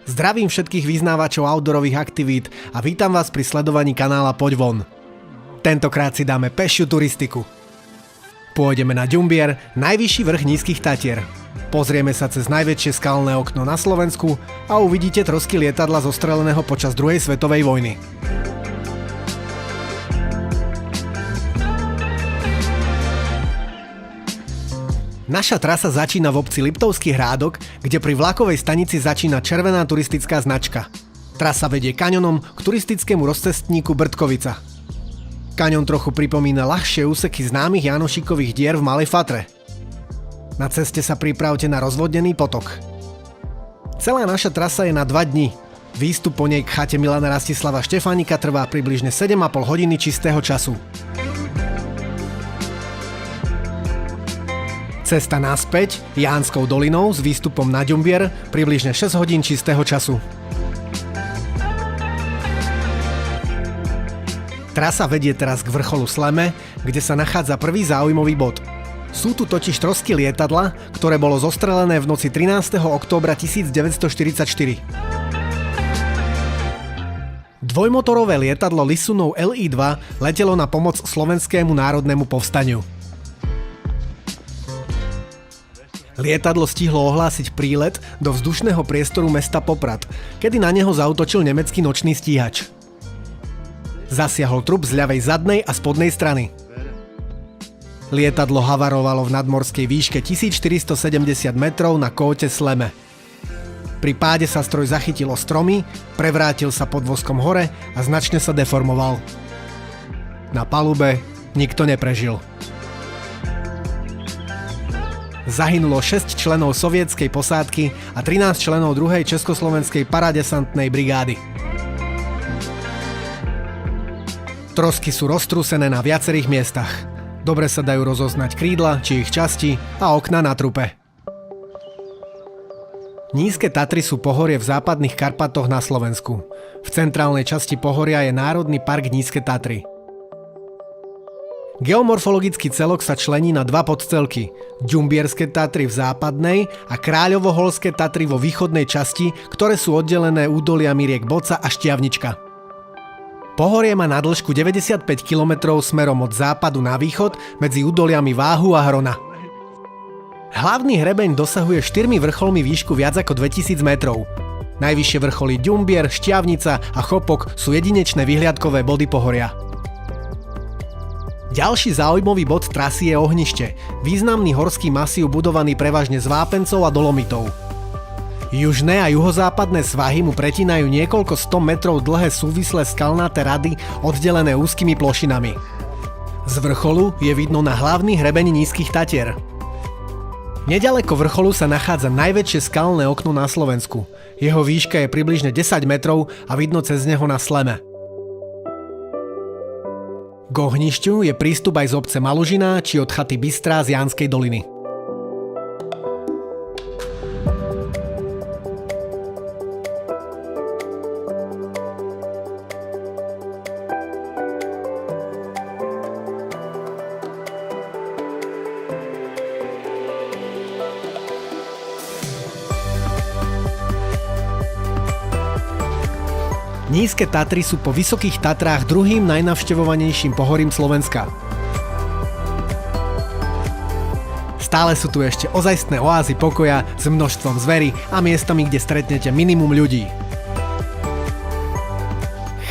Zdravím všetkých vyznávačov outdoorových aktivít a vítam vás pri sledovaní kanála Poď von. Tentokrát si dáme pešiu turistiku. Pôjdeme na Ďumbier, najvyšší vrch Nízkych Tatier. Pozrieme sa cez najväčšie skalné okno na Slovensku a uvidíte trosky lietadla zostreleného počas druhej svetovej vojny. Naša trasa začína v obci Liptovský Hrádok, kde pri vlakovej stanici začína červená turistická značka. Trasa vedie kaňonom k turistickému rozcestníku Brdkovica. Kaňon trochu pripomína ľahšie úseky známych Jánošíkových dier v Malej Fatre. Na ceste sa pripravte na rozvodnený potok. Celá naša trasa je na 2 dni. Výstup po nej k chate Milana Rastislava Štefánika trvá približne 7,5 hodiny čistého času. Cesta naspäť Jánskou dolinou s výstupom na Ďumbier približne 6 hodín čistého času. Trasa vedie teraz k vrcholu Sleme, kde sa nachádza prvý záujmový bod. Sú tu totiž trosky lietadla, ktoré bolo zostrelené v noci 13. októbra 1944. Dvojmotorové lietadlo Lisunov LI-2 letelo na pomoc Slovenskému národnému povstaniu. Lietadlo stihlo ohlásiť prílet do vzdušného priestoru mesta Poprad, kedy na neho zaútočil nemecký nočný stíhač. Zasiahol trup z ľavej zadnej a spodnej strany. Lietadlo havarovalo v nadmorskej výške 1470 metrov na kóte Sleme. Pri páde sa stroj zachytil o stromy, prevrátil sa pod voskom hore a značne sa deformoval. Na palube nikto neprežil. Zahynulo 6 členov sovietskej posádky a 13 členov 2. československej paradesantnej brigády. Trosky sú roztrúsené na viacerých miestach. Dobre sa dajú rozoznať krídla či ich časti a okná na trupe. Nízke Tatry sú pohorie v západných Karpatoch na Slovensku. V centrálnej časti pohoria je Národný park Nízke Tatry. Geomorfologický celok sa člení na 2 podcelky. Ďumbierske Tatry v západnej a Kráľovoholské Tatry vo východnej časti, ktoré sú oddelené údoliami riek Boca a Štiavnička. Pohorie má na dĺžku 95 km smerom od západu na východ medzi údoliami Váhu a Hrona. Hlavný hrebeň dosahuje 4 vrcholmi výšku viac ako 2000 metrov. Najvyššie vrcholy Ďumbier, Štiavnica a Chopok sú jedinečné vyhliadkové body pohoria. Ďalší záujmový bod trasy je Ohnište, významný horský masív budovaný prevažne z vápencov a dolomitov. Južné a juhozápadné svahy mu pretínajú niekoľko 100 metrov dlhé súvislé skalnaté rady oddelené úzkymi plošinami. Z vrcholu je vidno na hlavný hrebeň Nízkych Tatier. Neďaleko vrcholu sa nachádza najväčšie skalné okno na Slovensku. Jeho výška je približne 10 metrov a vidno cez neho na Sleme. K Ohnišťu je prístup aj z obce Malužina či od chaty Bystrá z Jánskej doliny. Nízke Tatry sú po Vysokých Tatrách druhým najnavštevovanejším pohorím Slovenska. Stále sú tu ešte ozajstné oázy pokoja s množstvom zvery a miestami, kde stretnete minimum ľudí.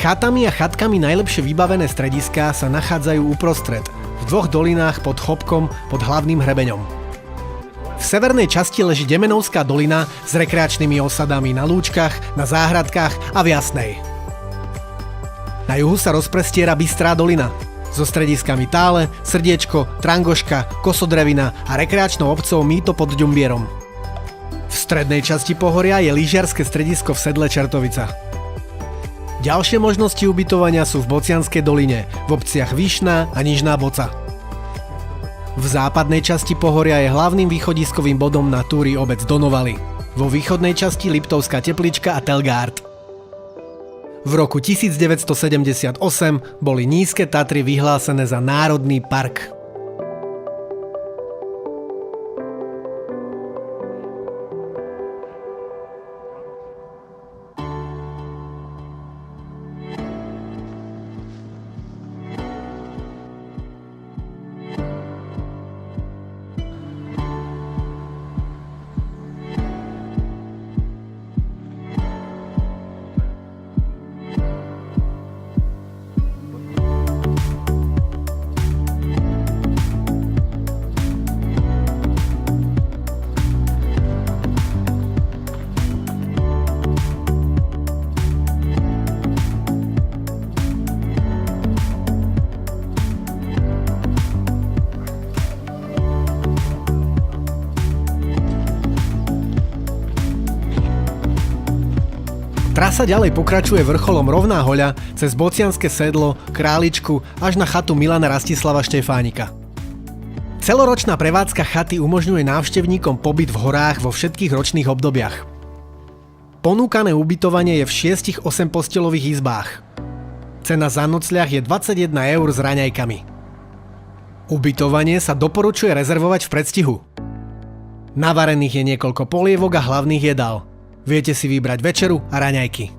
Chatami a chatkami najlepšie vybavené strediská sa nachádzajú uprostred, v 2 dolinách pod Chopkom pod hlavným hrebeňom. V severnej časti leží Demenovská dolina s rekreačnými osadami na lúčkach, na záhradkách a v Jasnej. Na juhu sa rozprestiera Bystrá dolina so strediskami Tále, Srdiečko, Trangoška, Kosodrevina a rekreačnou obcou Mýto pod Ďumbierom. V strednej časti pohoria je lyžiarske stredisko v Sedle Čertovica. Ďalšie možnosti ubytovania sú v Bocianskej doline, v obciach Vyšná a Nižná Boca. V západnej časti pohoria je hlavným východiskovým bodom na túry obec Donovaly. Vo východnej časti Liptovská Teplička a Telgárd. V roku 1978 boli Nízke Tatry vyhlásené za Národný park. Trasa ďalej pokračuje vrcholom Rovná hoľa cez Bocianske sedlo, Králičku až na chatu Milana Rastislava Štefánika. Celoročná prevádzka chaty umožňuje návštevníkom pobyt v horách vo všetkých ročných obdobiach. Ponúkané ubytovanie je v 6 8-postelových izbách. Cena za nocľah je 21 eur s raňajkami. Ubytovanie sa doporučuje rezervovať v predstihu. Navarených je niekoľko polievok a hlavných jedál. Viete si vybrať večeru a raňajky.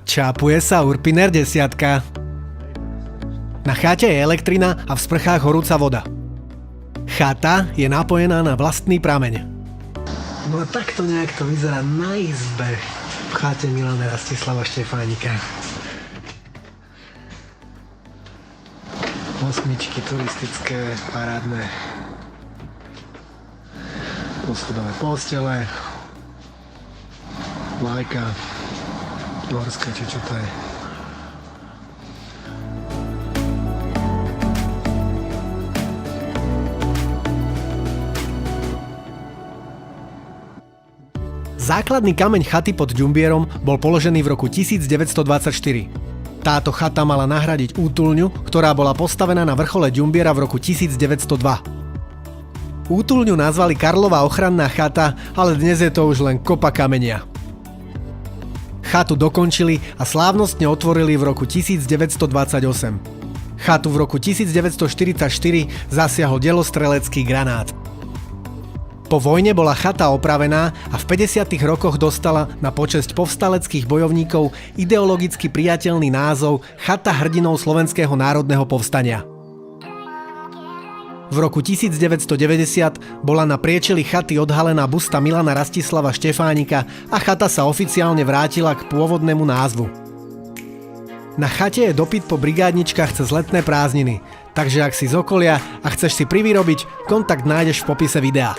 Čápuje sa Urpiner 10. Na chate je elektrina a v sprchách horúca voda. Chata je napojená na vlastný prameň. No a takto nejak to vyzerá na izbe v chate Milana Rastislava Štefánika. Osmičky turistické, parádne. Poschodové postele. Lajka, morská, či čo to je. Základný kameň chaty pod Ďumbierom bol položený v roku 1924. Táto chata mala nahradiť útulňu, ktorá bola postavená na vrchole Ďumbiera v roku 1902. Útulňu nazvali Karlova ochranná chata, ale dnes je to už len kopa kamenia. Chatu dokončili a slávnostne otvorili v roku 1928. Chatu v roku 1944 zasiahol delostrelecký granát. Po vojne bola chata opravená a v 50. rokoch dostala na počesť povstaleckých bojovníkov ideologicky priateľný názov Chata hrdinov Slovenského národného povstania. V roku 1990 bola na priečeli chaty odhalená busta Milana Rastislava Štefánika a chata sa oficiálne vrátila k pôvodnému názvu. Na chate je dopyt po brigádničkách cez letné prázdniny, takže ak si z okolia a chceš si privyrobiť, kontakt nájdeš v popise videa.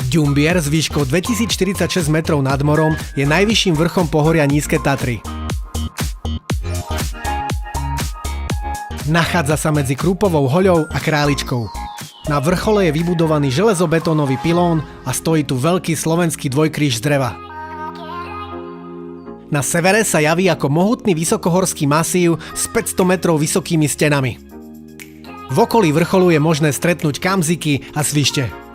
Ďumbier s výškou 2046 metrov nad morom je najvyšším vrchom pohoria Nízke Tatry. Nachádza sa medzi Krúpovou hoľou a Králičkou. Na vrchole je vybudovaný železobetónový pilón a stojí tu veľký slovenský dvojkríž z dreva. Na severe sa javí ako mohutný vysokohorský masív s 500 metrov vysokými stenami. V okolí vrcholu je možné stretnúť kamziky a svište.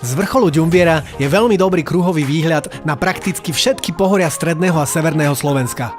Z vrcholu Ďumbiera je veľmi dobrý kruhový výhľad na prakticky všetky pohoria stredného a severného Slovenska.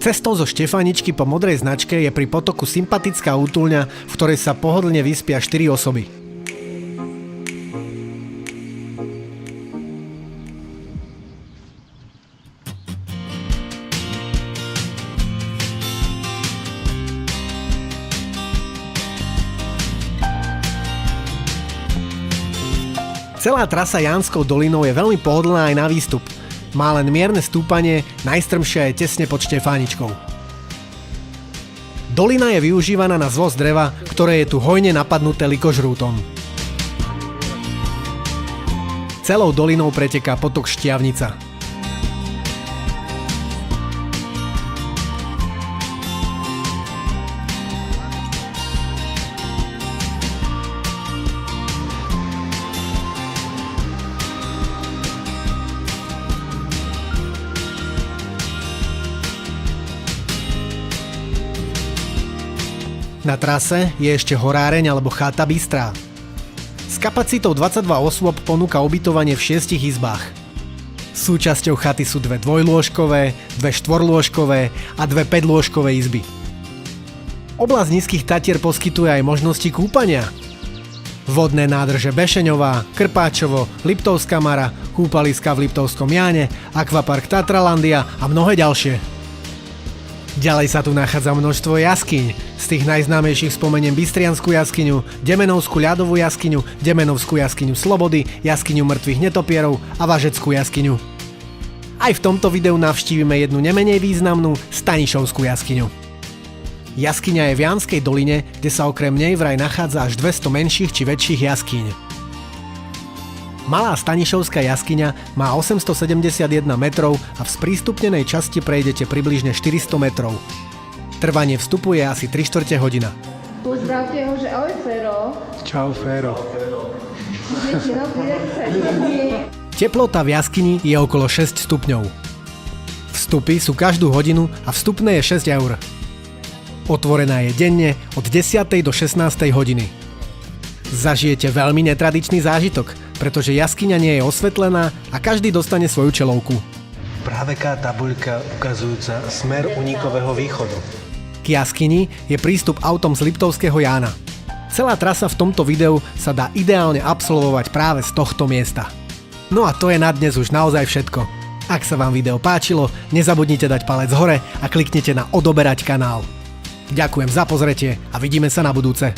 Cestou zo Štefaničky po modrej značke je pri potoku sympatická útulňa, v ktorej sa pohodlne vyspia 4 osoby. Celá trasa Jánskou dolinou je veľmi pohodlná aj na výstup. Má len mierne stúpanie, najstrmšia je tesne pod Štefáničkou. Dolina je využívaná na zvoz dreva, ktoré je tu hojne napadnuté likožrútom. Celou dolinou preteká potok Štiavnica. Na trase je ešte horáreň alebo chata Bystrá. S kapacitou 22 osôb ponúka ubytovanie v 6 izbách. Súčasťou chaty sú 2 dvojlôžkové, 2 štvorlôžkové a 2 päťlôžkové izby. Oblasť Nízkych Tatier poskytuje aj možnosti kúpania. Vodné nádrže Bešeňová, Krpáčovo, Liptovská Mara, kúpaliska v Liptovskom Jáne, akvapark Tatralandia a mnohé ďalšie. Ďalej sa tu nachádza množstvo jaskyň. Z tých najznámejších spomeniem Bystriansku jaskyňu, Demenovskú ľadovú jaskyňu, Demenovskú jaskyňu Slobody, jaskyňu mŕtvych netopierov a Važeckú jaskyňu. Aj v tomto videu navštívime jednu nemenej významnú Stanišovskú jaskyňu. Jaskyňa je v Jánskej doline, kde sa okrem nej vraj nachádza až 200 menších či väčších jaskýň. Malá Stanišovská jaskyňa má 871 metrov a v sprístupnenej časti prejdete približne 400 metrov. Trvanie vstupu je asi 3/4 hodina. Pozdravte ho, že ahoj Fero. Čau Fero. Teplota v jaskyni je okolo 6 stupňov. Vstupy sú každú hodinu a vstupné je 6 eur. Otvorená je denne od 10. do 16. hodiny. Zažijete veľmi netradičný zážitok, pretože jaskyňa nie je osvetlená a každý dostane svoju čelovku. Praveká tabuľka ukazujúca smer unikového východu. K jaskyni je prístup autom z Liptovského Jána. Celá trasa v tomto videu sa dá ideálne absolvovať práve z tohto miesta. No a to je na dnes už naozaj všetko. Ak sa vám video páčilo, nezabudnite dať palec hore a kliknite na odoberať kanál. Ďakujem za pozretie a vidíme sa na budúce.